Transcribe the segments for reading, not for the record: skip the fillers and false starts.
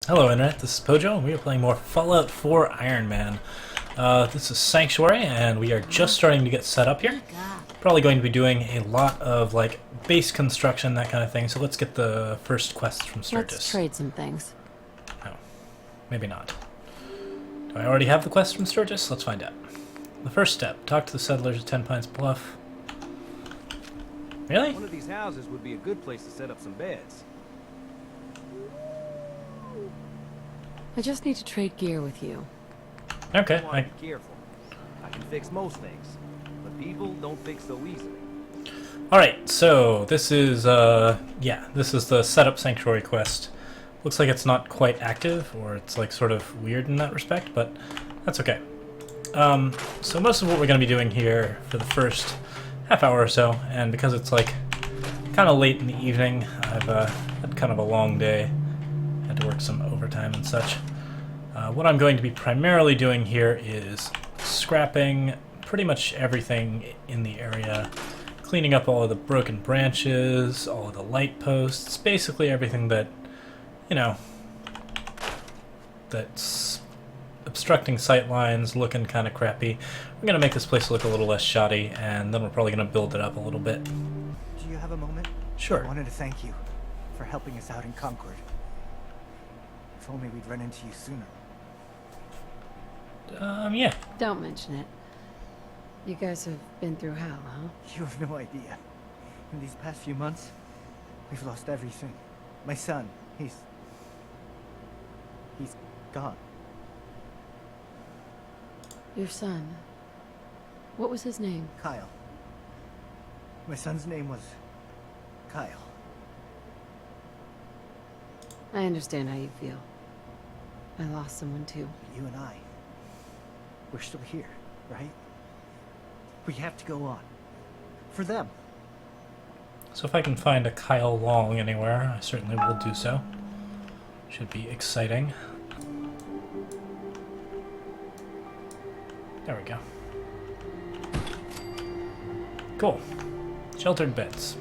Hello Internet, this is Pojo, and we are playing more Fallout 4 Ironman. This is Sanctuary, and we are just starting to get set up here. Probably going to be doing a lot of, like, base construction, that kind of thing, so let's get the first quest from Sturgis. Let's trade some things. No, maybe not. Do I already have the quest from Sturgis? Let's find out. The first step, talk to the settlers at 10 Pines Bluff. Really? One of these houses would be a good place to set up some beds. I just need to trade gear with you. Okay. Be careful. I can fix most things, but people don't fix so easily. Alright, so this is, this is the Setup Sanctuary quest. Looks like it's not quite active, or it's like sort of weird in that respect, but that's okay. So most of what we're going to be doing here for the first half hour or so, and because it's like kind of late in the evening, I've had kind of a long day, had to work some overtime and such. What I'm going to be primarily doing here is scrapping pretty much everything in the area, cleaning up all of the broken branches, all of the light posts, basically everything that, you know, that's obstructing sight lines, looking kind of crappy. We're going to make this place look a little less shoddy, and then we're probably going to build it up a little bit. Do you have a moment? Sure. I wanted to thank you for helping us out in Concord. If only we'd run into you sooner. Yeah. Don't mention it. You guys have been through hell, huh? You have no idea. In these past few months, we've lost everything. My son, he's gone. Your son. What was his name? Kyle. My son's name was Kyle. I understand how you feel. I lost someone too. You and I, we're still here, right? We have to go on. For them. So if I can find a Kyle Long anywhere, I certainly will do so. Should be exciting. There we go. Cool. Sheltered beds.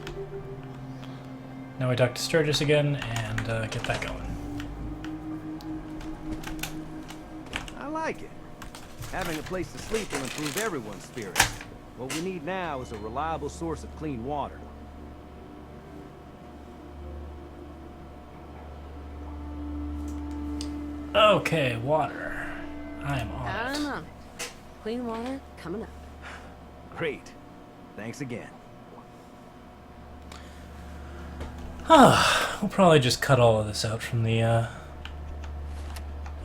Now we talk to Sturgis again and get that going. I like it. Having a place to sleep will improve everyone's spirits. What we need now is a reliable source of clean water. Okay, water. I am on I'm it. on it. Clean water coming up. Great. Thanks again. We'll probably just cut all of this out from the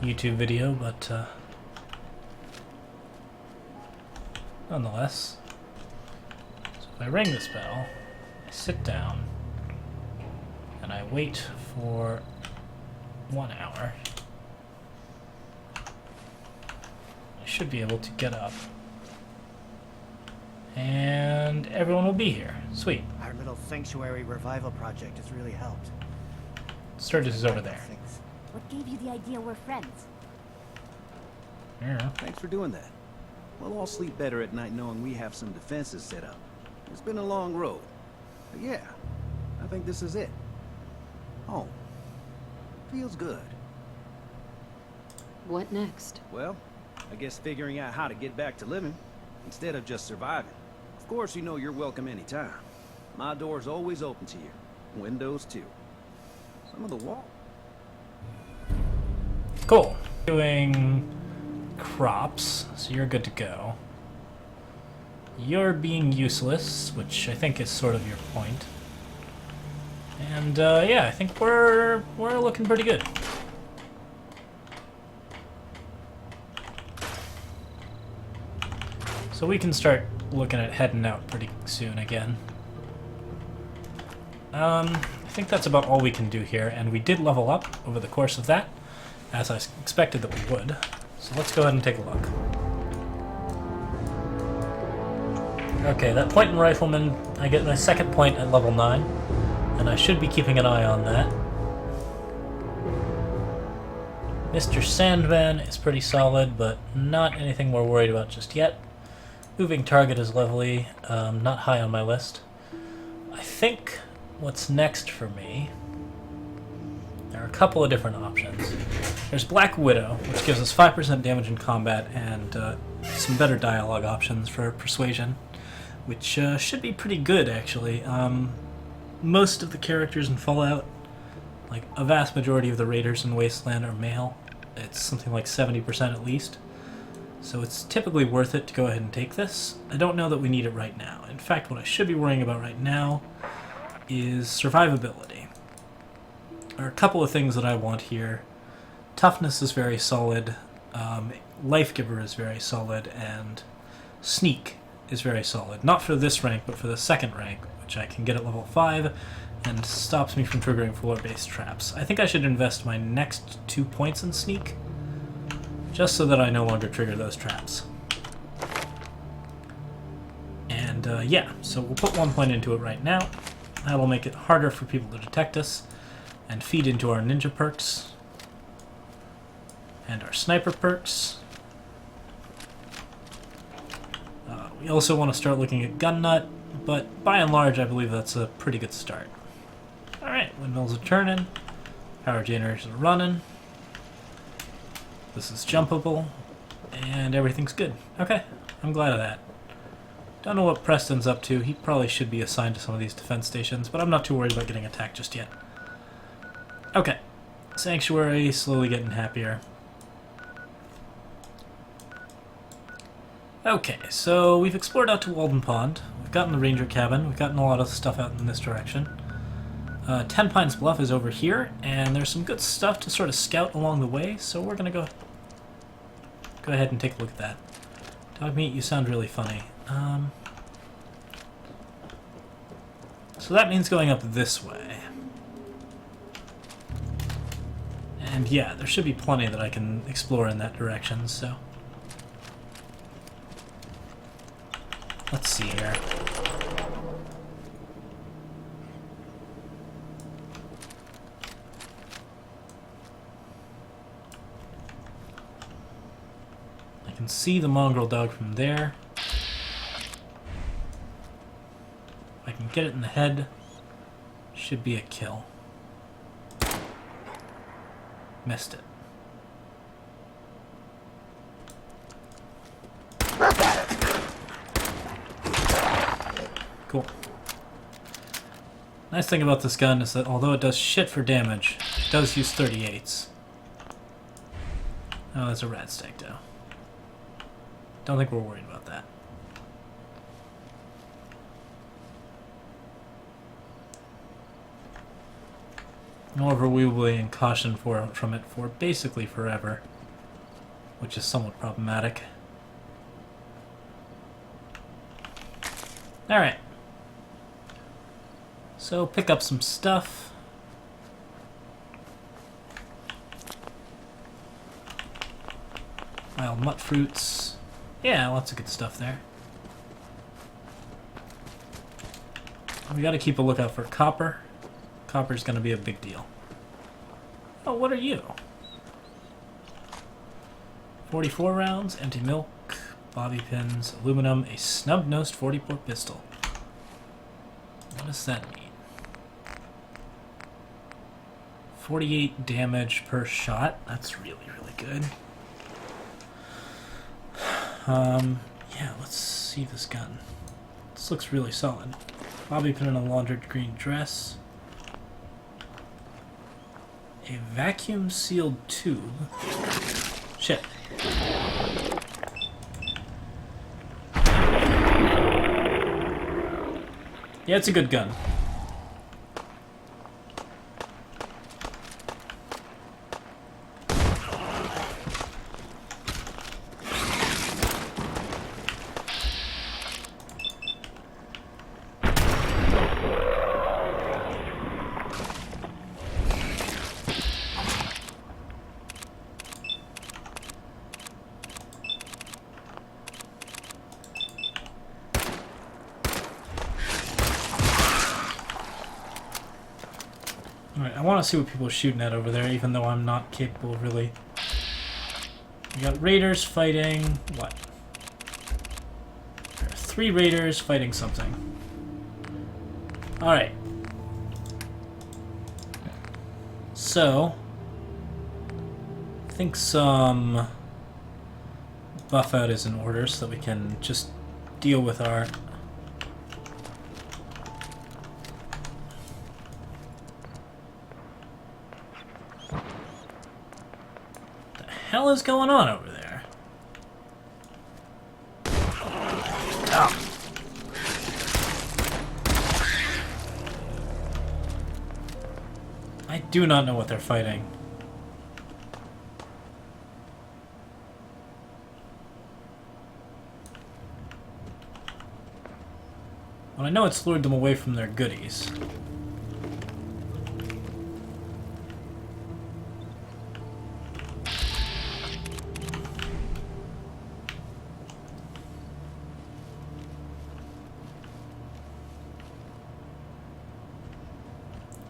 YouTube video, but nonetheless. So if I ring this bell, I sit down, and I wait for 1 hour. I should be able to get up, and everyone will be here. Sweet. Our little sanctuary revival project has really helped. Sturgis is over there. Things. What gave you the idea we're friends? Yeah. Thanks for doing that. We'll all sleep better at night knowing we have some defenses set up. It's been a long road. But yeah, I think this is it. Home. Feels good. What next? Well, I guess figuring out how to get back to living, instead of just surviving. Of course, you know you're welcome anytime. My door's always open to you. Windows, too. Some of the wall. Cool. Doing crops, so you're good to go. You're being useless, which I think is sort of your point. And yeah, I think we're looking pretty good. So we can start looking at heading out pretty soon again. I think that's about all we can do here, and we did level up over the course of that, as I expected that we would. So let's go ahead and take a look. Okay, that point in Rifleman, I get my second point at level 9, and I should be keeping an eye on that. Mr. Sandman is pretty solid, but not anything we're worried about just yet. Moving target is lovely, not high on my list. I think what's next for me, there are a couple of different options. There's Black Widow, which gives us 5% damage in combat and some better dialogue options for persuasion, which should be pretty good, actually. Most of the characters in Fallout, like a vast majority of the raiders in Wasteland, are male. It's something like 70% at least. So it's typically worth it to go ahead and take this. I don't know that we need it right now. In fact, what I should be worrying about right now is survivability. There are a couple of things that I want here. Toughness is very solid, Life Giver is very solid, and Sneak is very solid. Not for this rank, but for the second rank, which I can get at level 5, and stops me from triggering floor-based traps. I think I should invest my next 2 points in Sneak, just so that I no longer trigger those traps. And yeah, so we'll put 1 point into it right now. That'll make it harder for people to detect us, and feed into our ninja perks, and our sniper perks. We also want to start looking at gun nut, but by and large I believe that's a pretty good start. Alright, windmills are turning, power generators are running, this is jumpable, and everything's good. Okay, I'm glad of that. Don't know what Preston's up to. He probably should be assigned to some of these defense stations, but I'm not too worried about getting attacked just yet. Okay, Sanctuary slowly getting happier. Okay, so we've explored out to Walden Pond, we've gotten the ranger cabin, we've gotten a lot of stuff out in this direction. 10 Pines Bluff is over here, and there's some good stuff to sort of scout along the way, so we're gonna go ahead and take a look at that. Dog meat, you sound really funny. So that means going up this way. And yeah, there should be plenty that I can explore in that direction, so... Let's see here. I can see the mongrel dog from there. If I can get it in the head, should be a kill. Missed it. Cool. Nice thing about this gun is that although it does shit for damage, it does use 38s. Oh, that's a rat stake though. Don't think we're worried about that. However, we will be in caution from it for basically forever, which is somewhat problematic. Alright. So, pick up some stuff. Wild mutt fruits. Yeah, lots of good stuff there. We gotta keep a lookout for copper. Copper's gonna be a big deal. Oh, what are you? 44 rounds, empty milk, bobby pins, aluminum, a snub-nosed 44 pistol. What does that mean? 48 damage per shot. That's really, really good. Yeah, let's see this gun. This looks really solid. Bobby pin in a laundered green dress. A vacuum sealed tube. Shit. Yeah, it's a good gun. Alright, I want to see what people are shooting at over there, even though I'm not capable, really. We got raiders fighting... what? There are 3 raiders fighting something. Alright. So... think some buff out is in order so that we can just deal with our... What the hell is going on over there? Oh. I do not know what they're fighting. Well, I know it's lured them away from their goodies.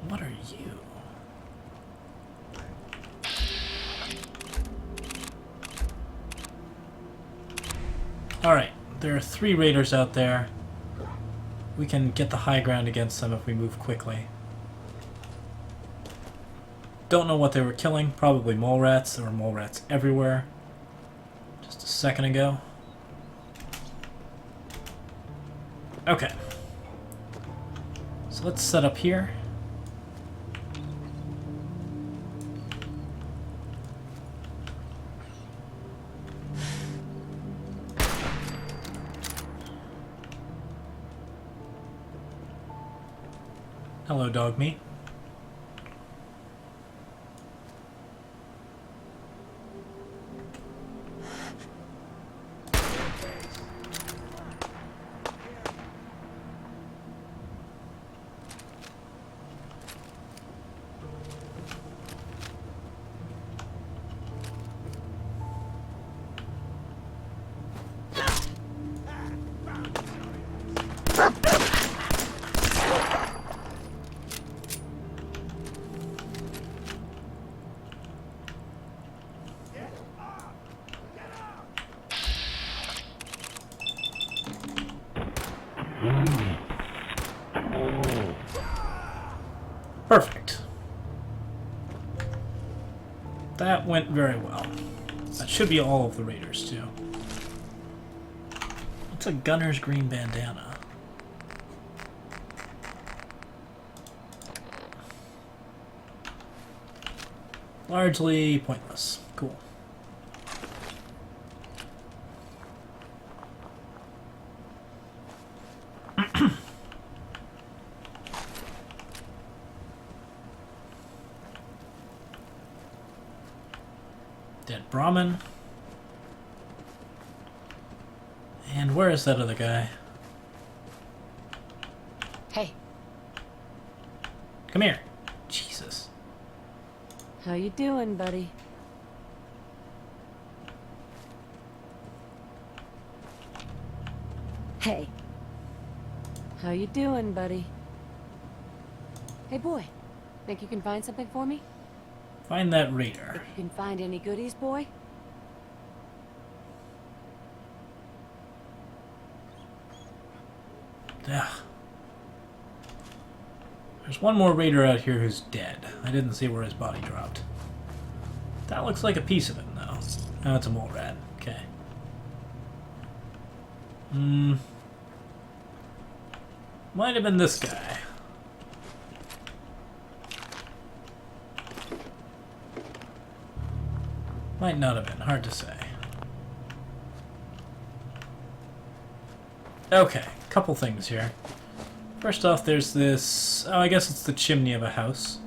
What are you? Alright, there are 3 raiders out there. We can get the high ground against them if we move quickly. Don't know what they were killing. Probably mole rats. There were mole rats everywhere. Just a second ago. Okay. So let's set up here. Hello, dog meat. Perfect. That went very well. That should be all of the raiders, too. What's a gunner's green bandana? Largely pointless. Cool. Dead Brahmin. And where is that other guy? Hey, Come here. Jesus. how you doing, buddy? Hey. How you doing, buddy? Hey, boy. Think you can find something for me? Find that raider. You can find any goodies, boy? Ugh. There's one more raider out here who's dead. I didn't see where his body dropped. That looks like a piece of him, though. Oh, it's a mole rat. Okay. Might have been this guy. Might not have been. Hard to say. Okay, couple things here. First off, there's this... Oh, I guess it's the chimney of a house.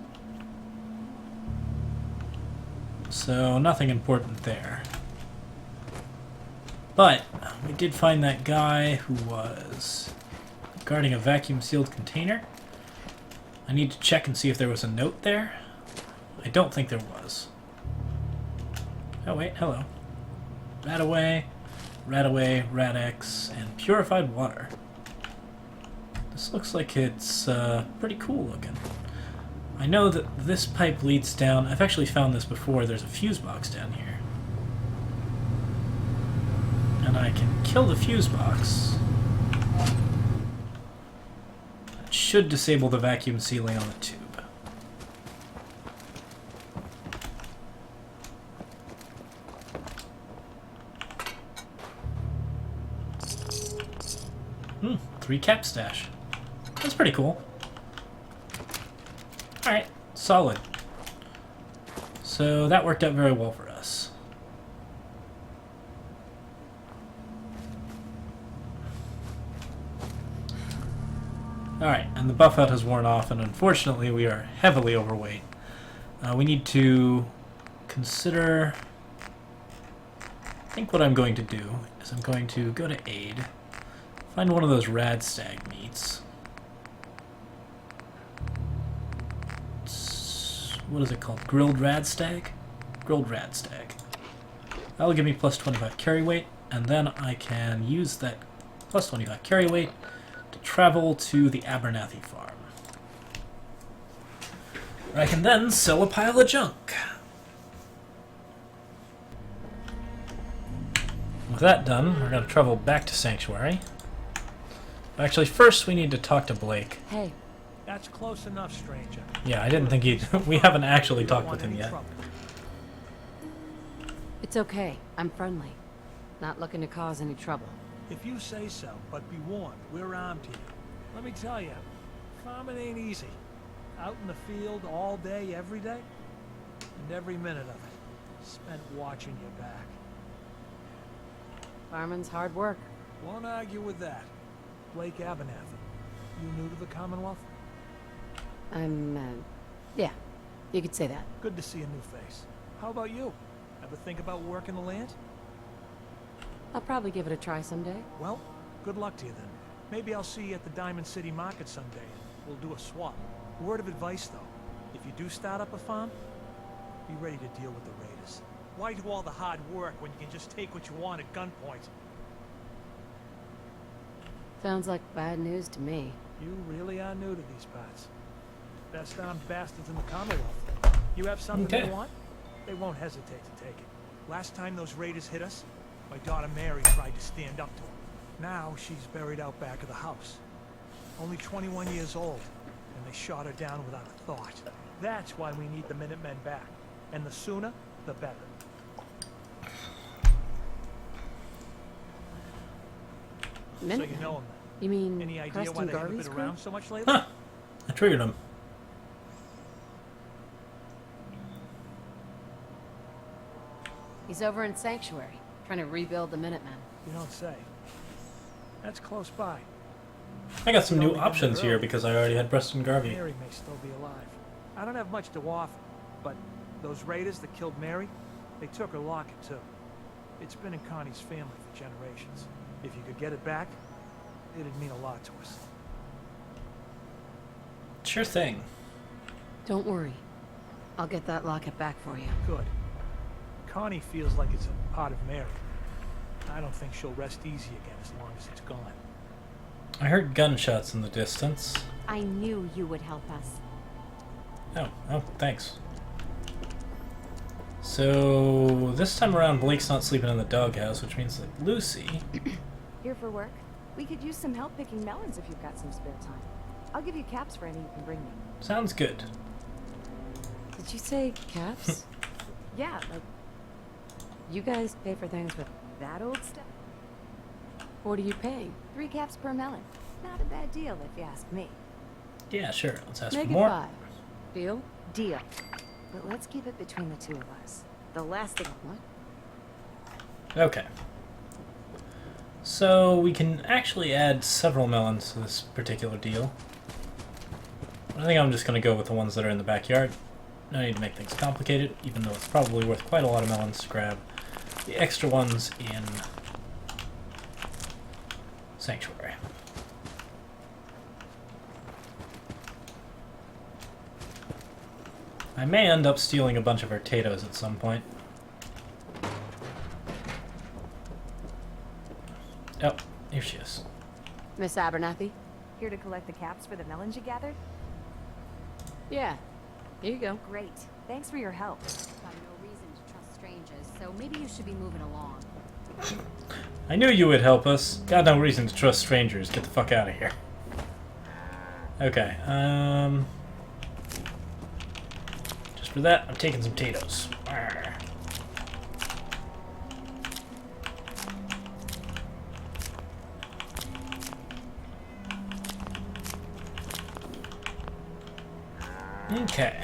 So, nothing important there. But, we did find that guy who was guarding a vacuum-sealed container. I need to check and see if there was a note there. I don't think there was. Oh wait, hello. Rat-away, Rat-X, and purified water. This looks like it's pretty cool looking. I know that this pipe leads down... I've actually found this before. There's a fuse box down here. And I can kill the fuse box. That should disable the vacuum sealing on the tube. 3 cap stash. That's pretty cool. Alright, solid. So that worked out very well for us. Alright, and the buff out has worn off, and unfortunately we are heavily overweight. We need to consider... I think what I'm going to do is I'm going to go to aid, find one of those rad stag meats. What is it called? Grilled rad stag? Grilled rad stag. That'll give me plus 25 carry weight, and then I can use that plus 25 carry weight to travel to the Abernathy farm. Where I can then sell a pile of junk. With that done, we're going to travel back to Sanctuary. Actually, first we need to talk to Blake. Hey, That's close enough, stranger. Yeah, I didn't think he'd... we haven't actually You don't talked with want him any yet. trouble. it's okay. I'm friendly. Not looking to cause any trouble. If you say so, but be warned, we're armed here. Let me tell you, farming ain't easy. Out in the field all day, every day, and every minute of it spent watching your back. Farming's hard work. Won't argue with that. Blake Abernathy, you new to the Commonwealth? Yeah, you could say that. Good to see a new face. How about you? Ever think about working the land? I'll probably give it a try someday. Well, good luck to you then. Maybe I'll see you at the Diamond City Market someday, and we'll do a swap. Word of advice, though. If you do start up a farm, be ready to deal with the raiders. Why do all the hard work when you can just take what you want at gunpoint? Sounds like bad news to me. You really are new to these parts. Best armed bastards in the Commonwealth. You have something Okay. they want? They won't hesitate to take it. Last time those raiders hit us, my daughter Mary tried to stand up to them. Now she's buried out back of the house. Only 21 years old, and they shot her down without a thought. That's why we need the Minutemen back. And the sooner, the better. So Minute. you know them. You mean Any idea Preston why they haven't Garvey's been crew? around so much lately? Huh. I triggered him. He's over in Sanctuary, trying to rebuild the Minutemen. You don't say. That's close by. I got some new Only been options there here early. because I already had Preston Garvey. Mary may still be alive. I don't have much to offer, but those raiders that killed Mary, they took her locket too. It's been in Connie's family for generations. If you could get it back, it'd mean a lot to us. Sure thing. Don't worry. I'll get that locket back for you. Good. Connie feels like it's a part of Mary. I don't think she'll rest easy again as long as it's gone. I heard gunshots in the distance. I knew you would help us. Oh, thanks. So, this time around, Blake's not sleeping in the doghouse, which means that Lucy... Here for work? We could use some help picking melons if you've got some spare time. I'll give you caps for any you can bring me. Sounds good. Did you say caps? Yeah, like You guys pay for things with... that old stuff. What are you paying? 3 caps per melon. Not a bad deal if you ask me. Yeah, sure. Let's ask Make for it more. 5. Deal? Deal. But let's keep it between the two of us. The last thing... What? Okay. So, we can actually add several melons to this particular deal. I think I'm just going to go with the ones that are in the backyard. No need to make things complicated, even though it's probably worth quite a lot of melons to grab the extra ones in Sanctuary. I may end up stealing a bunch of her potatoes at some point. Oh, here she is. Miss Abernathy? Here to collect the caps for the melons you gathered? Yeah. Here you go. Great. Thanks for your help. Got no reason to trust strangers, so maybe you should be moving along. I knew you would help us. Got no reason to trust strangers. Get the fuck out of here. Okay, just for that, I'm taking some potatoes. Arr. Okay.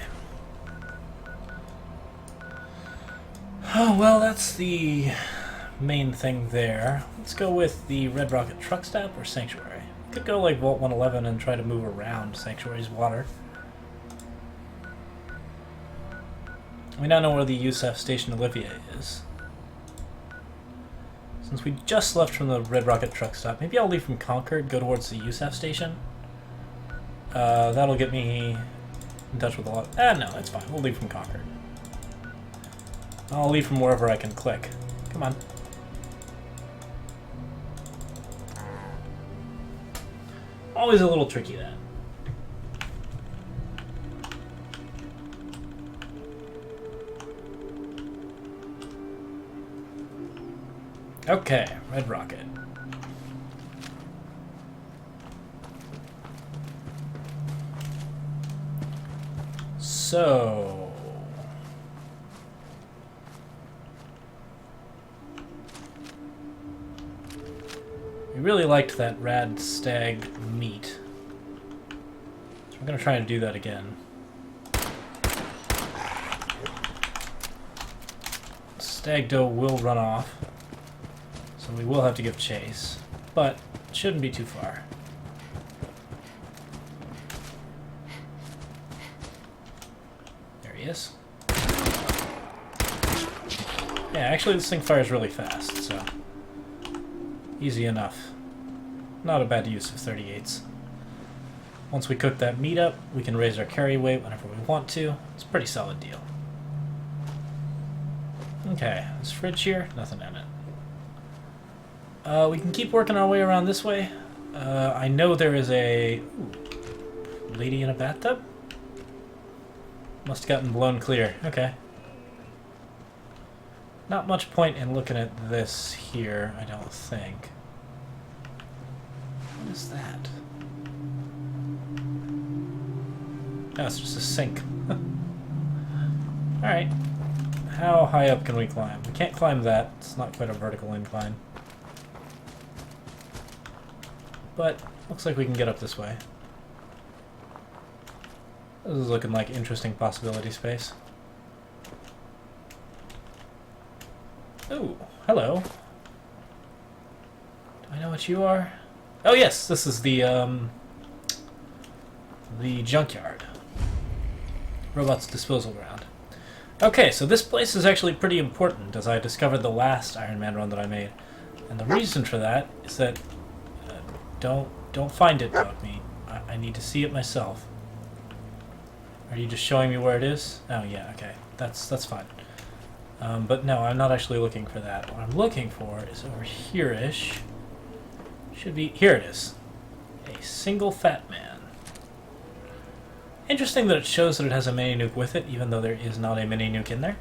Oh, well, that's the main thing there. Let's go with the Red Rocket Truck Stop or Sanctuary. Could go like Vault 111 and try to move around Sanctuary's water. We now know where the USAF Station Olivia is. Since we just left from the Red Rocket Truck Stop, maybe I'll leave from Concord, go towards the USAF Station. That'll get me in touch with a lot. No, it's fine. We'll leave from Concord. I'll leave from wherever I can click. Come on. Always a little tricky, that. Okay, Red Rocket. So... we really liked that rad stag meat. So we're going to try and do that again. Stag doe will run off, so we will have to give chase, but it shouldn't be too far. There he is. Yeah, actually this thing fires really fast, so easy enough. Not a bad use of 38s. Once we cook that meat up, we can raise our carry weight whenever we want to. It's a pretty solid deal. Okay, this fridge here, nothing in it. We can keep working our way around this way. I know there is a lady in a bathtub? Must have gotten blown clear. Okay. Not much point in looking at this here, I don't think. What is that? Oh, it's just a sink. Alright. How high up can we climb? We can't climb that. It's not quite a vertical incline. But looks like we can get up this way. This is looking like interesting possibility space. Ooh, hello. Do I know what you are? Oh yes, this is the junkyard. Robots disposal ground. Okay, so this place is actually pretty important, as I discovered the last Iron Man run that I made. And the reason for that is that don't find it, dog meat. I need to see it myself. Are you just showing me where it is? Oh yeah, okay. That's fine. But no, I'm not actually looking for that. What I'm looking for is over here-ish. Should be... here it is. A single fat man. Interesting that it shows that it has a mini-nuke with it, even though there is not a mini-nuke in there.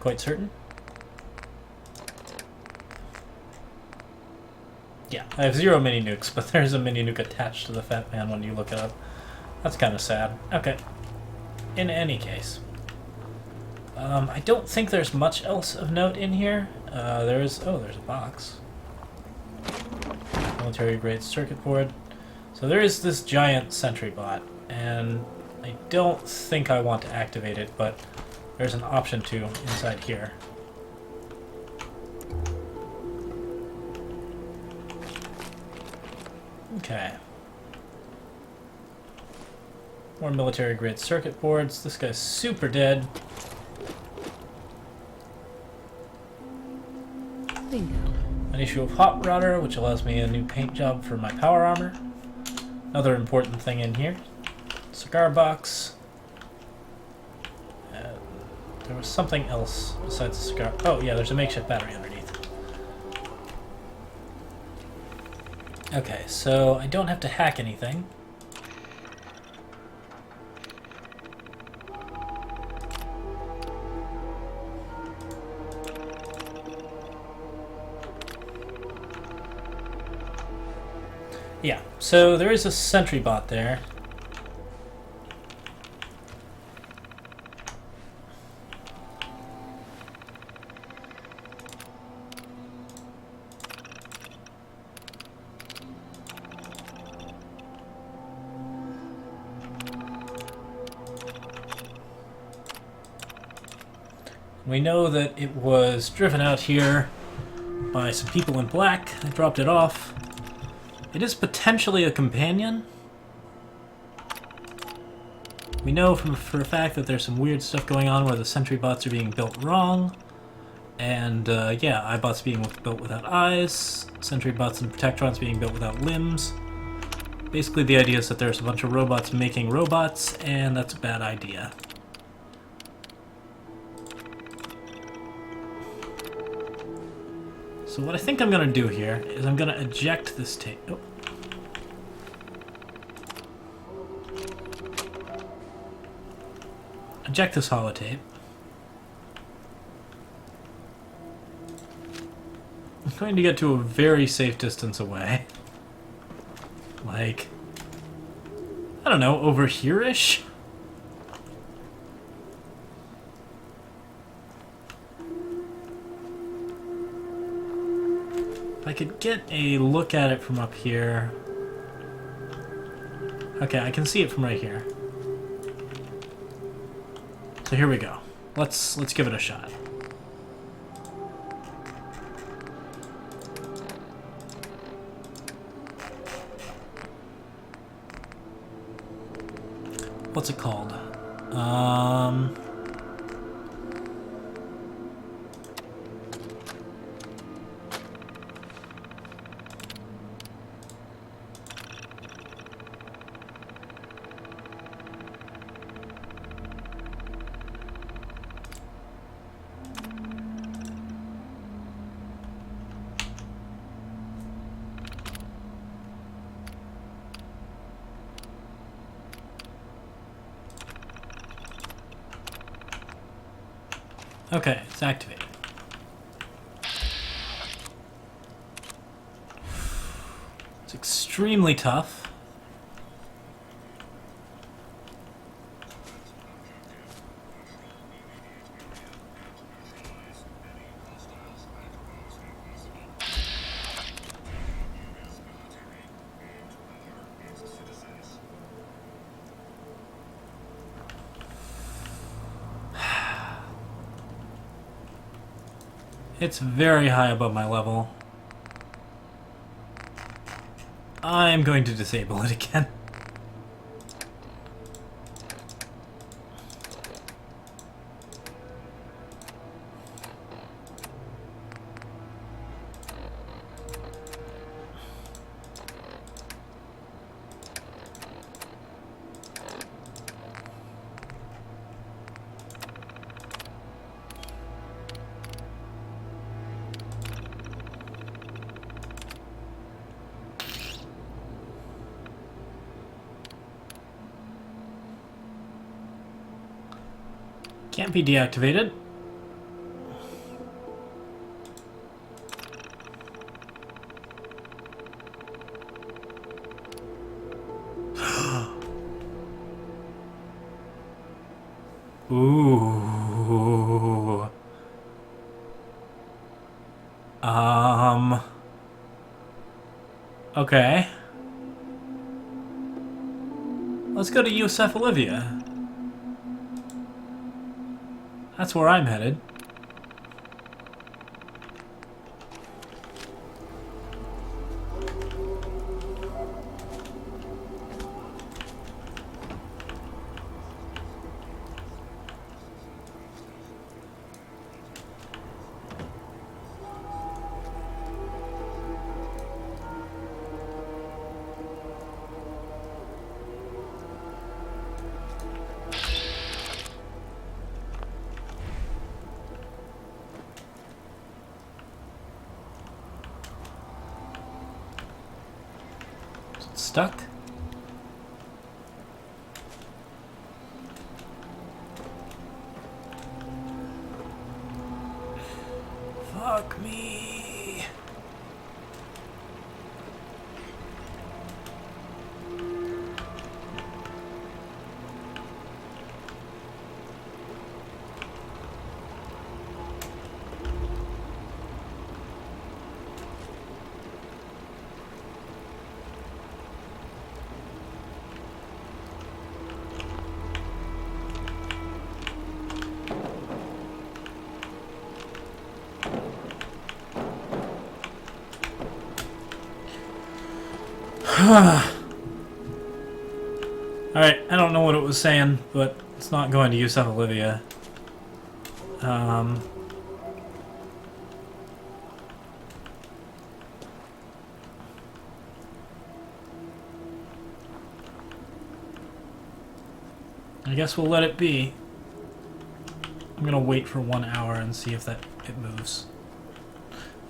Quite certain. Yeah, I have 0 mini-nukes, but there's a mini-nuke attached to the fat man when you look it up. That's kind of sad. Okay. In any case. I don't think there's much else of note in here. There's a box. Military grade circuit board. So there is this giant sentry bot, and I don't think I want to activate it, but there's an option to inside here. Okay. More military grade circuit boards. This guy's super dead. Bingo. An issue of hot router, which allows me a new paint job for my power armor. Another important thing in here. Cigar box. There was something else besides the cigar. Oh yeah, there's a makeshift battery underneath. Okay, so I don't have to hack anything. Yeah, so there is a sentry bot there. We know that it was driven out here by some people in black. They dropped it off. It is potentially a companion. We know for a fact that there's some weird stuff going on where the sentry bots are being built wrong. And, yeah, iBots being built without eyes, sentry bots and protectrons being built without limbs. Basically, the idea is that there's a bunch of robots making robots, and that's a bad idea. So what I think I'm going to do here is I'm going to eject this tape. Oh. Eject this holotape. I'm going to get to a very safe distance away. Like, I don't know, over here-ish? If I could get a look at it from up here. Okay, I can see it from right here. So here we go. Let's give it a shot. What's it called? Okay, it's activated. It's extremely tough. It's very high above my level. I'm going to disable it again. Can't be deactivated. Ooh. Okay. Let's go to USAF Olivia. That's where I'm headed. Stuck? Fuck me. Alright, I don't know what it was saying, but it's not going to USAF Olivia. I guess we'll let it be. I'm gonna wait for 1 hour and see if it moves.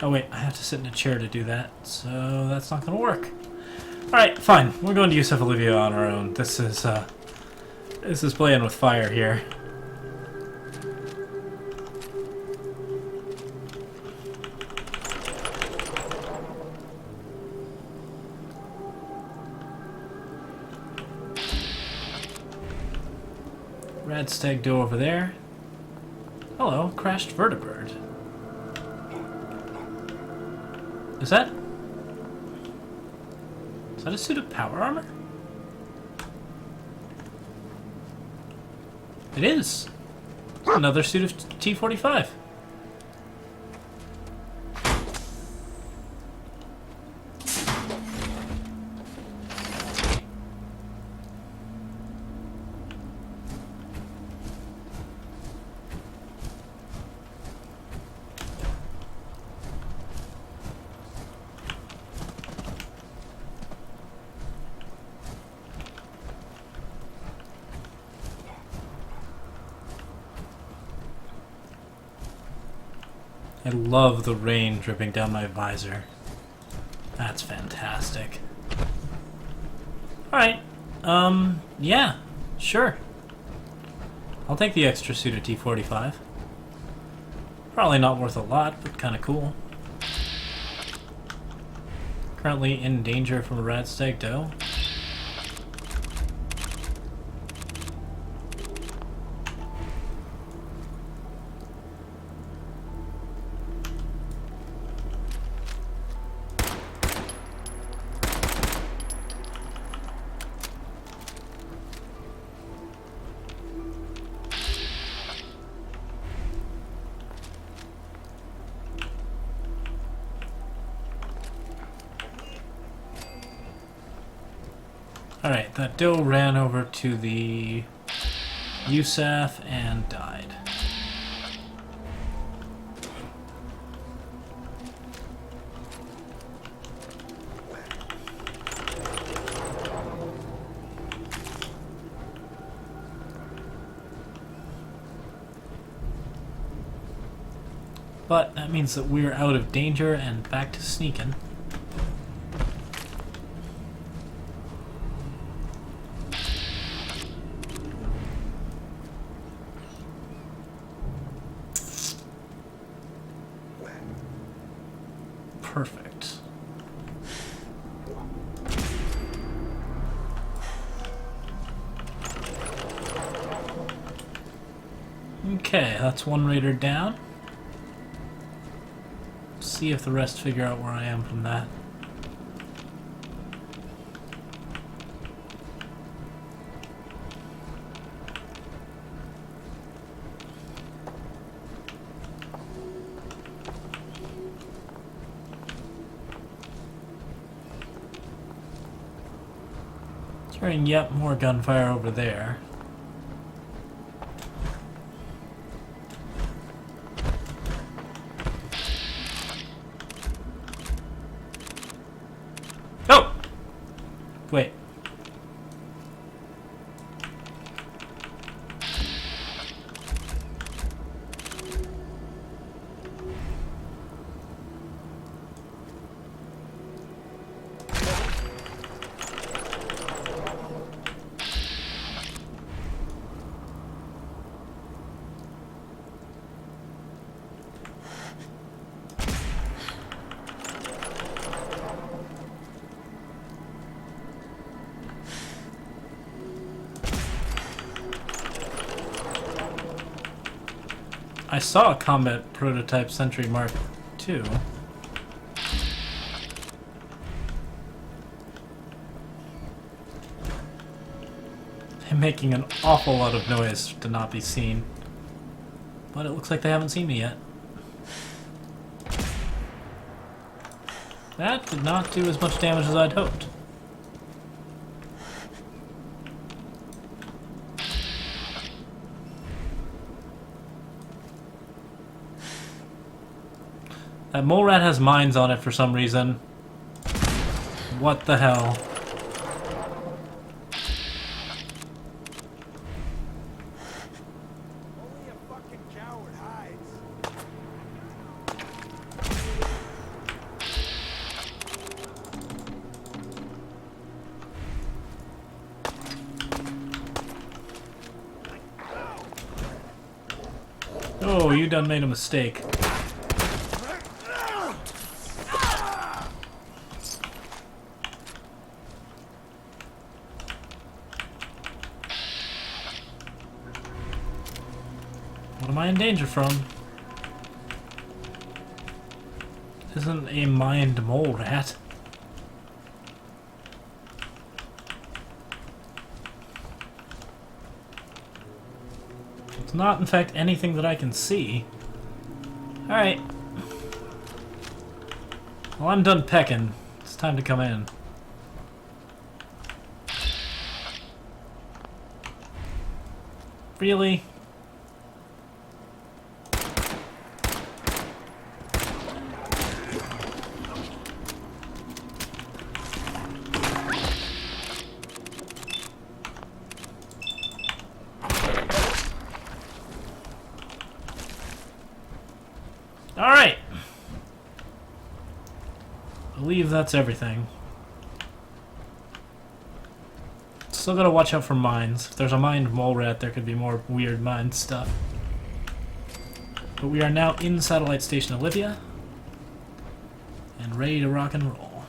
Oh wait, I have to sit in a chair to do that, so that's not gonna work. Alright, fine. We're going to USAF Olivia on our own. This is playing with fire here. Red stag doe over there. Hello, crashed vertibird. Is that a suit of power armor? It is. It's another suit of T-45. I love the rain dripping down my visor. That's fantastic. Alright. Yeah. Sure. I'll take the extra suit of T-45. Probably not worth a lot, but kinda cool. Currently in danger from a red stag doe. Alright, that doe ran over to the USAF and died. But that means that we're out of danger and back to sneaking. Perfect. Okay, that's one raider down. See if the rest figure out where I am from that. Hearing yet more gunfire over there. Oh! Wait. I saw a combat prototype Sentry Mark II. They're making an awful lot of noise to not be seen. But it looks like they haven't seen me yet. That did not do as much damage as I'd hoped. That mole rat has mines on it for some reason. What the hell? Only a fucking coward hides. Oh, you done made a mistake. What am I in danger from? Isn't a mined mole rat. It's not, in fact, anything that I can see. Alright. Well, I'm done pecking. It's time to come in. Really? Alright. I believe that's everything. Still gotta watch out for mines. If there's a mined mole rat, there could be more weird mine stuff. But we are now in Satellite Station Olivia. And ready to rock and roll.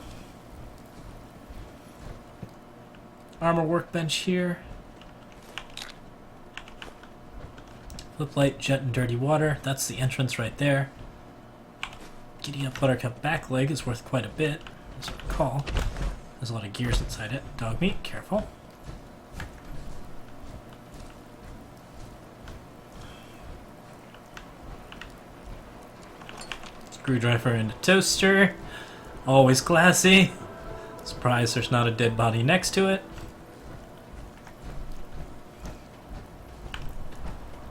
Armor workbench here. Flip light, jet, and dirty water. That's the entrance right there. Giddy up buttercup back leg is worth quite a bit, as I recall. There's a lot of gears inside it. Dog meat, careful. Screwdriver and a toaster. Always classy. Surprised there's not a dead body next to it.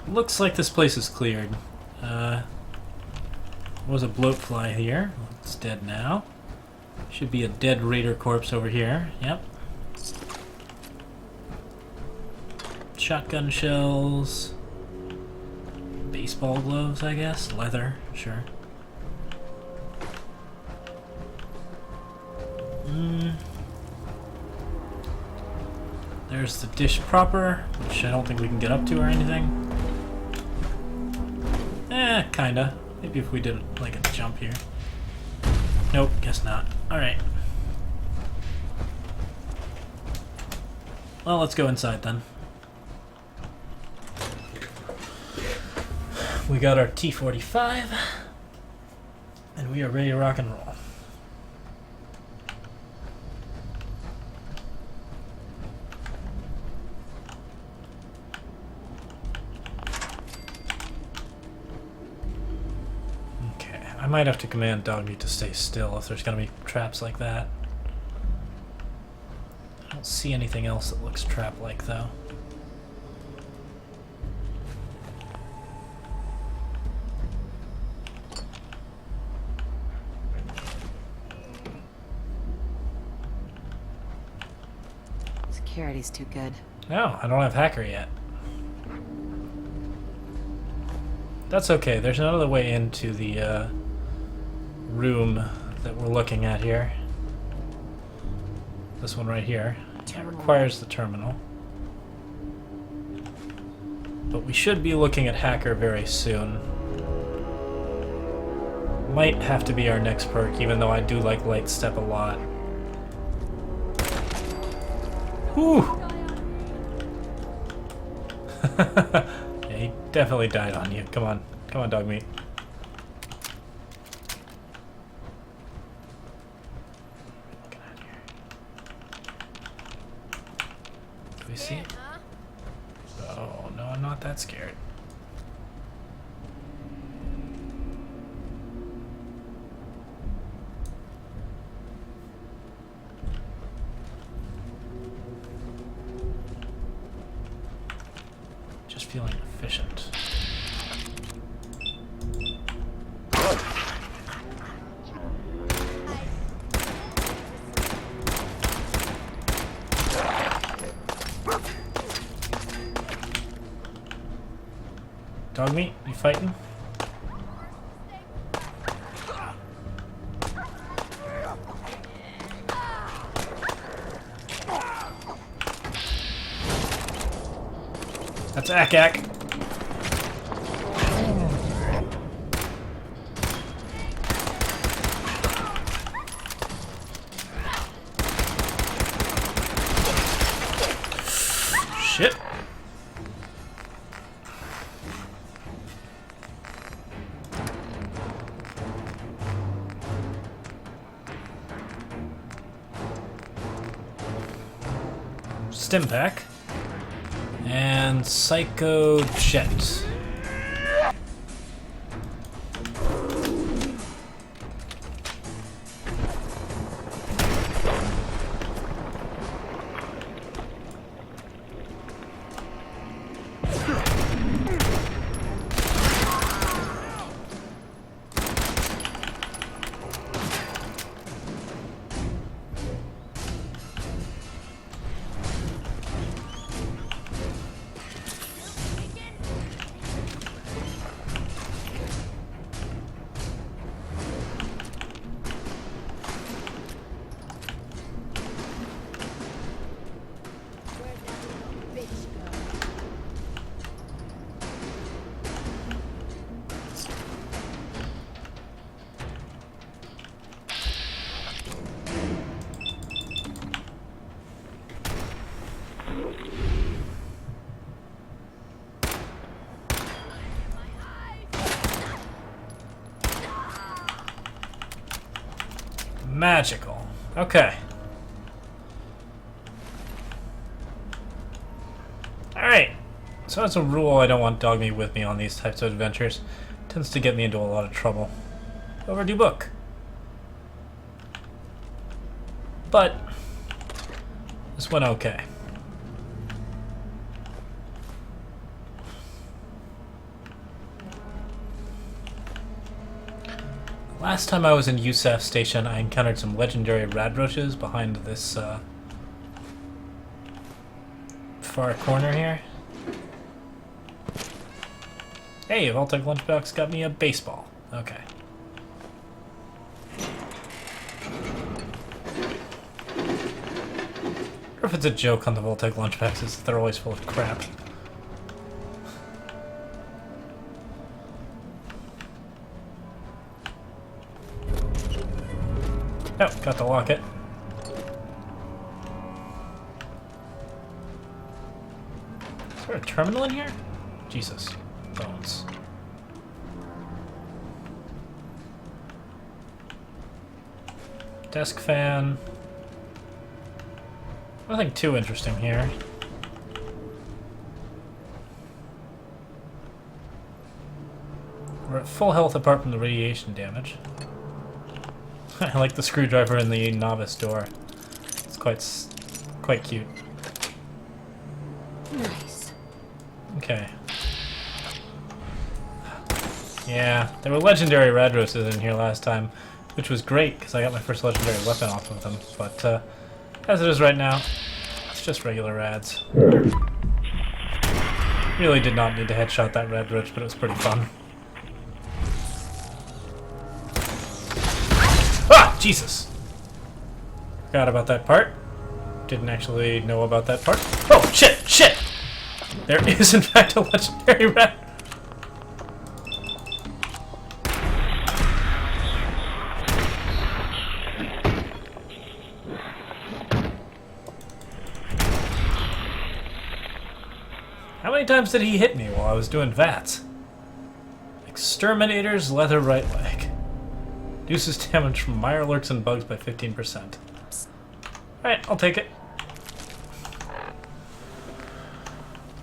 Looks like this place is cleared. Was a bloatfly here. It's dead now. Should be a dead raider corpse over here. Yep. Shotgun shells. Baseball gloves, I guess. Leather, sure. There's the dish proper, which I don't think we can get up to or anything. Kinda. Maybe if we did like a jump here. Nope, guess not. Alright. Well, let's go inside then. We got our T-45. And we are ready to rock and roll. I might have to command Dogmeat to stay still if there's gonna be traps like that. I don't see anything else that looks trap-like, though. Security's too good. No, I don't have hacker yet. That's okay, there's another way into the, room that we're looking at here. This one right here. That requires the terminal. But we should be looking at hacker very soon. Might have to be our next perk, even though I do like light step a lot. Whew! Yeah, he definitely died on you. Come on. Come on, Dogmeat. Do we see it? Oh, no, I'm not that scared. Just feeling efficient. Dog meat, you fighting? That's Ack. Shit. Stim pack. And Psycho Jet. Magical. Okay. Alright. So as a rule, I don't want dog meat with me on these types of adventures. It tends to get me into a lot of trouble. Overdue book. But this went okay. Last time I was in USAF station, I encountered some legendary radroaches behind this far corner here. Hey, a Vault-Tec lunchbox got me a baseball. Okay. Or if it's a joke on the Vault-Tec lunchboxes, they're always full of crap. Oh, got the locket. Is there a terminal in here? Jesus. Bones. Desk fan. Nothing too interesting here. We're at full health apart from the radiation damage. I like the screwdriver in the novice door. It's quite cute. Nice. Okay. Yeah, there were legendary radroses in here last time, which was great because I got my first legendary weapon off of them. But as it is right now, it's just regular rads. Really did not need to headshot that radroach, but it was pretty fun. Ah! Jesus! Forgot about that part. Didn't actually know about that part. Oh, shit! Shit! There is, in fact, a legendary rat. How many times did he hit me while I was doing VATS? Exterminator's leather right leg. Reduces damage from mirelurks and bugs by 15%. Alright, I'll take it.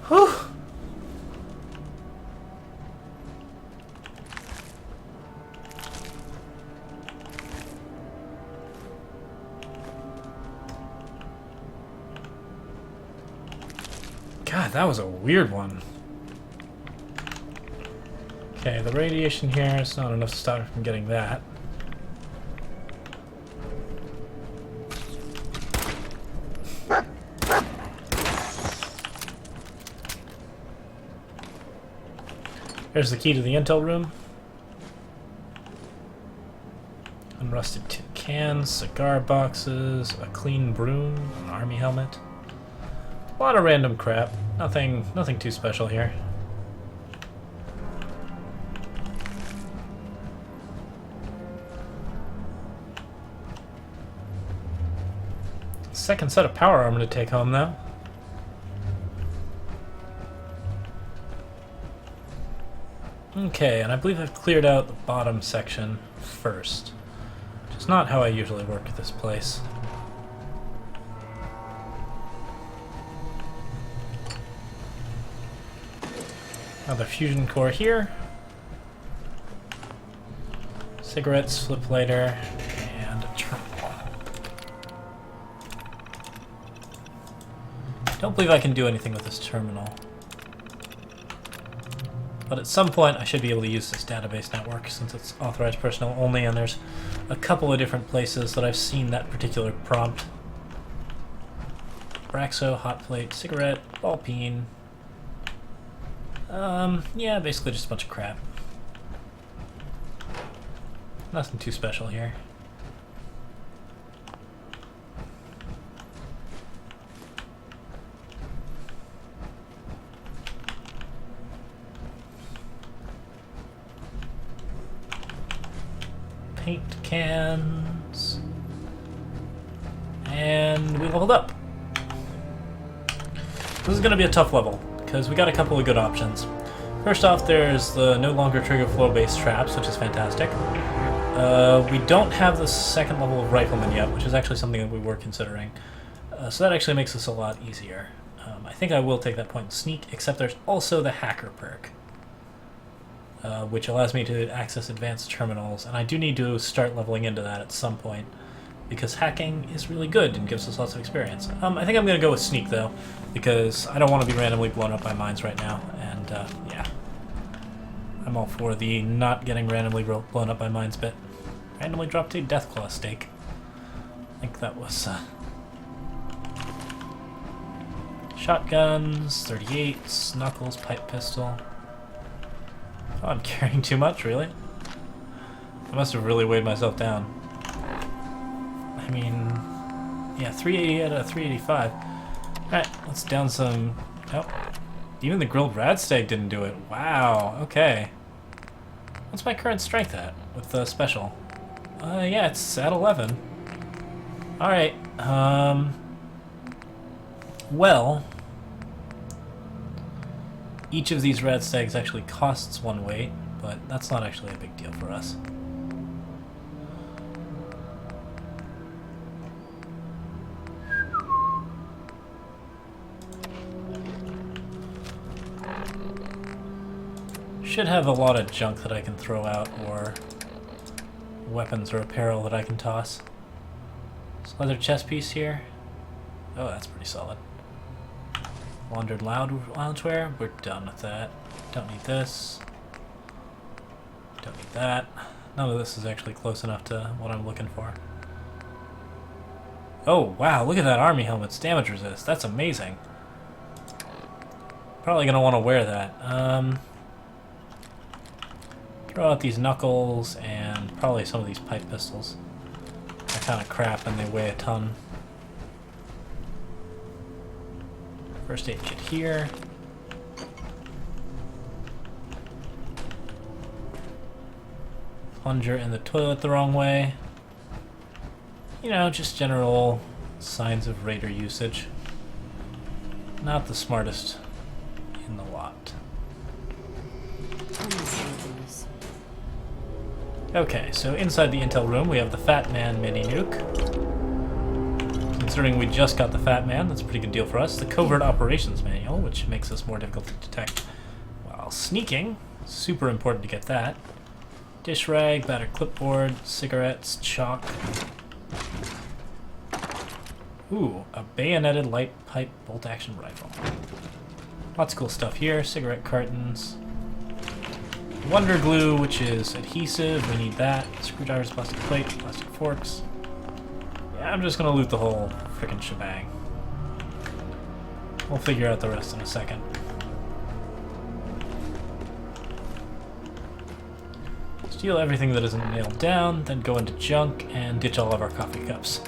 Whew. God, that was a weird one. Okay, the radiation here is not enough to stop me from getting that. There's the key to the intel room. Unrusted tin cans, cigar boxes, a clean broom, an army helmet. A lot of random crap. Nothing too special here. Second set of power armor to take home, though. Okay, and I believe I've cleared out the bottom section first. Which is not how I usually work at this place. Another fusion core here. Cigarettes, flip lighter, and a terminal. Don't believe I can do anything with this terminal. But at some point I should be able to use this database network since it's authorized personnel only, and there's a couple of different places that I've seen that particular prompt. Braxo, hot plate, cigarette, ball peen. Yeah, basically just a bunch of crap. Nothing too special here. Paint cans. And we leveled up. This is going to be a tough level, because we got a couple of good options. First off, there's the no longer trigger flow-based traps, which is fantastic. We don't have the second level of rifleman yet, which is actually something that we were considering. So that actually makes this a lot easier. I think I will take that point in sneak, except there's also the hacker perk, which allows me to access advanced terminals, and I do need to start leveling into that at some point, because hacking is really good and gives us lots of experience. I think I'm going to go with sneak, though, because I don't want to be randomly blown up by mines right now, and yeah. I'm all for the not getting randomly blown up by mines bit. Randomly dropped a Deathclaw stake. I think that was shotguns, 38s, knuckles, pipe pistol. Oh, I'm carrying too much, really? I must have really weighed myself down. I mean, yeah, 380 out of 385. Alright, let's down some... Oh, even the grilled radstag didn't do it. Wow, okay. What's my current strength at with the special? Yeah, it's at 11. Alright, well... Each of these radstags actually costs 1 weight, but that's not actually a big deal for us. Should have a lot of junk that I can throw out, or weapons or apparel that I can toss. This leather chest piece here. Oh, that's pretty solid. Laundered loungewear. We're done with that. Don't need this. Don't need that. None of this is actually close enough to what I'm looking for. Oh, wow, look at that army helmet's damage resist. That's amazing. Probably gonna want to wear that. Throw out these knuckles and probably some of these pipe pistols. They're kind of crap and they weigh a ton. First aid kit here. Plunger in the toilet the wrong way. You know, just general signs of raider usage. Not the smartest in the lot. Okay, so inside the intel room we have the Fat Man mini nuke. Considering we just got the Fat Man, that's a pretty good deal for us. The Covert Operations Manual, which makes us more difficult to detect while sneaking. Super important to get that. Dish rag, battered clipboard, cigarettes, chalk. Ooh, a bayoneted light pipe bolt action rifle. Lots of cool stuff here. Cigarette cartons. Wonder glue, which is adhesive. We need that. Screwdrivers, plastic plate, plastic forks. Yeah, I'm just gonna loot the whole frickin' shebang. We'll figure out the rest in a second. Steal everything that isn't nailed down, then go into junk and ditch all of our coffee cups.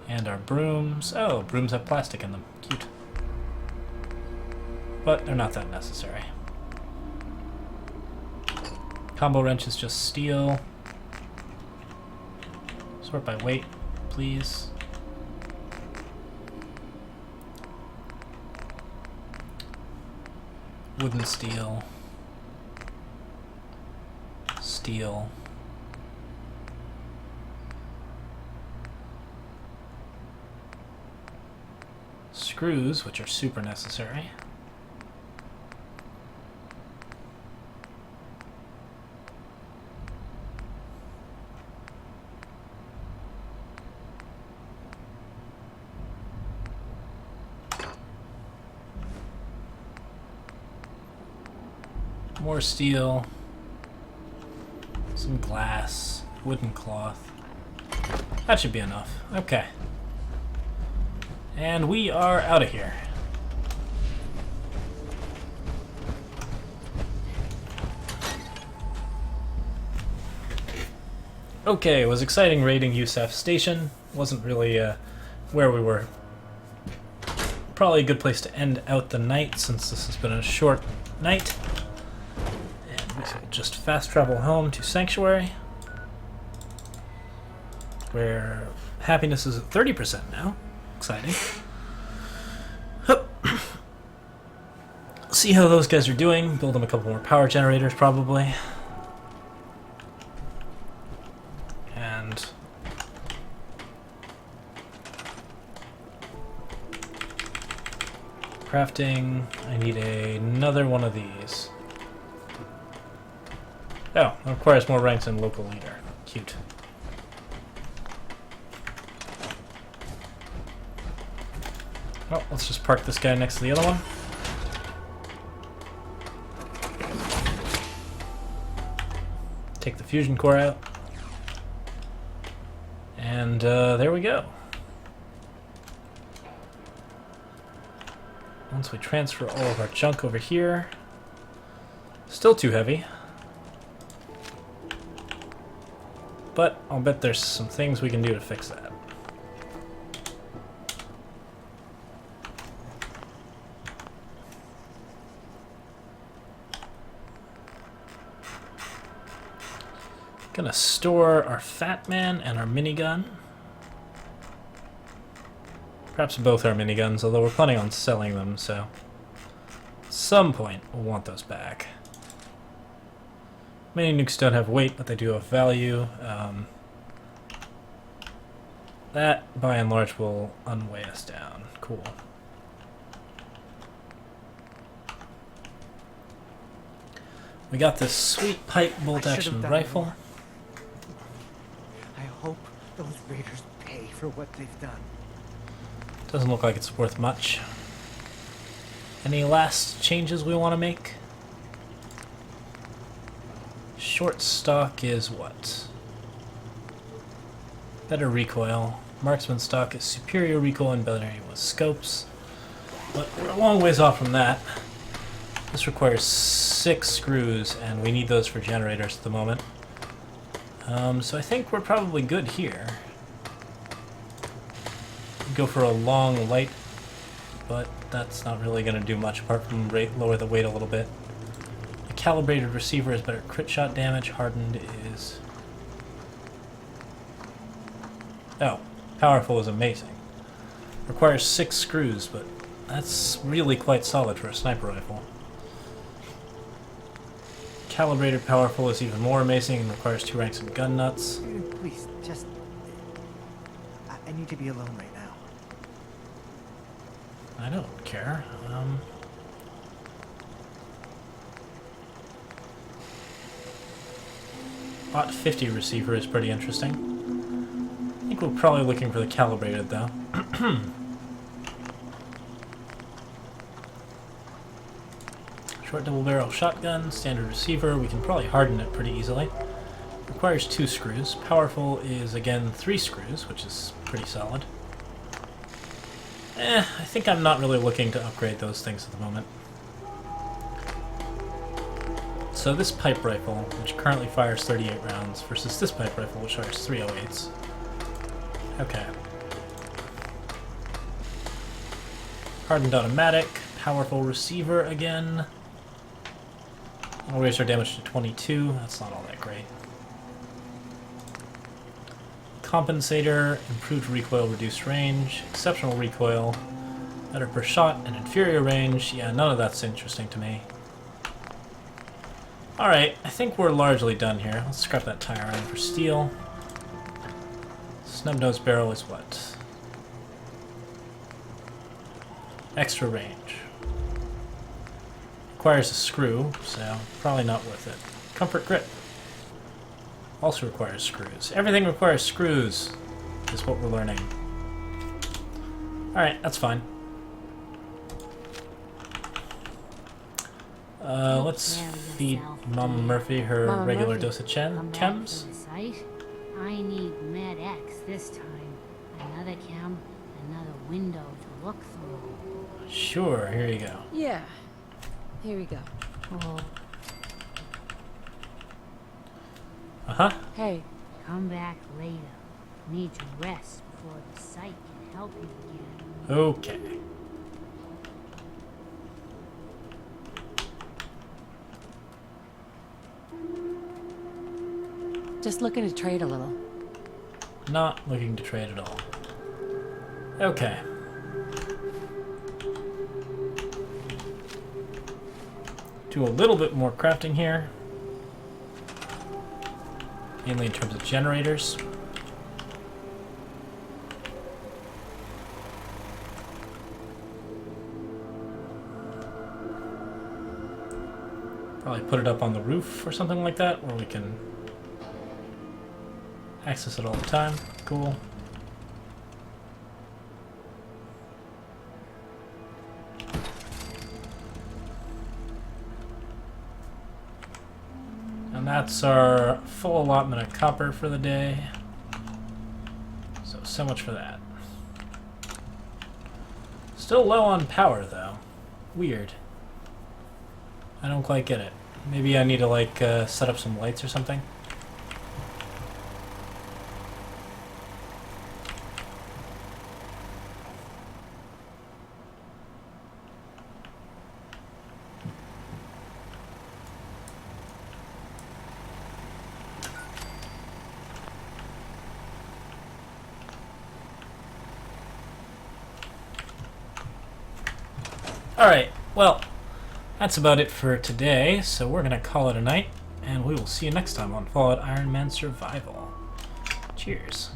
And our brooms. Oh, brooms have plastic in them. Cute. But they're not that necessary. Combo wrench is just steel. Sort by weight, please. Wooden steel. Steel. Screws, which are super necessary. More steel, some glass, wooden cloth. That should be enough. Okay. And we are out of here. Okay, it was exciting raiding USAF Station. Wasn't really where we were. Probably a good place to end out the night since this has been a short night. Just fast travel home to Sanctuary, where happiness is at 30% now. Exciting. See how those guys are doing. Build them a couple more power generators, probably. And crafting. I need another one of these. Oh, it requires more ranks than local leader. Cute. Oh, let's just park this guy next to the other one. Take the fusion core out. And there we go. Once we transfer all of our junk over here. Still too heavy. But I'll bet there's some things we can do to fix that. Gonna store our Fat Man and our minigun. Perhaps both our miniguns, although we're planning on selling them, so at some point we'll want those back. Mini nukes don't have weight, but they do have value. That, by and large, will unweigh us down. Cool. We got this sweet pipe bolt-action rifle. I hope those raiders pay for what they've done. Doesn't look like it's worth much. Any last changes we want to make? Short stock is what? Better recoil. Marksman stock is superior recoil and better with scopes. But we're a long ways off from that. This requires 6 screws, and we need those for generators at the moment. So I think we're probably good here. Go for a long light, but that's not really going to do much apart from lower the weight a little bit. Calibrated receiver is better crit shot damage. Hardened is... Oh, powerful is amazing. Requires 6 screws, but that's really quite solid for a sniper rifle. Calibrated powerful is even more amazing and requires 2 ranks of gun nuts. Please, just... I need to be alone right now. I don't care. Bot 50 receiver is pretty interesting. I think we're probably looking for the calibrated though. Short double barrel shotgun, standard receiver. We can probably harden it pretty easily. Requires 2 screws. Powerful is again 3 screws, which is pretty solid. I think I'm not really looking to upgrade those things at the moment. So this pipe rifle, which currently fires 38 rounds, versus this pipe rifle, which fires 308s. Okay. Hardened automatic, powerful receiver again. I'll raise our damage to 22. That's not all that great. Compensator, improved recoil, reduced range, exceptional recoil, better per shot, and inferior range. Yeah, none of that's interesting to me. Alright, I think we're largely done here. Let's scrap that tire iron for steel. Snub-nose barrel is what? Extra range. Requires a screw, so probably not worth it. Comfort grip. Also requires screws. Everything requires screws, is what we're learning. Alright, that's fine. Let's feed Mama Murphy her Mama regular Murphy. dose of chems. I need Med X this time. Another chem, another window to look through. Sure, here you go. Yeah. Here we go. Oh, Uh-huh. Hey, come back later. Need to rest before the site can help you again. Okay. just looking to trade a little. Not looking to trade at all. Okay. Do a little bit more crafting here. Mainly in terms of generators. Probably put it up on the roof or something like that, where we can access it all the time. Cool. And that's our full allotment of copper for the day. So much for that. Still low on power, though. Weird. I don't quite get it. Maybe I need to, like, set up some lights or something? Alright, well, that's about it for today, so we're going to call it a night, and we will see you next time on Fallout Ironman Survival. Cheers.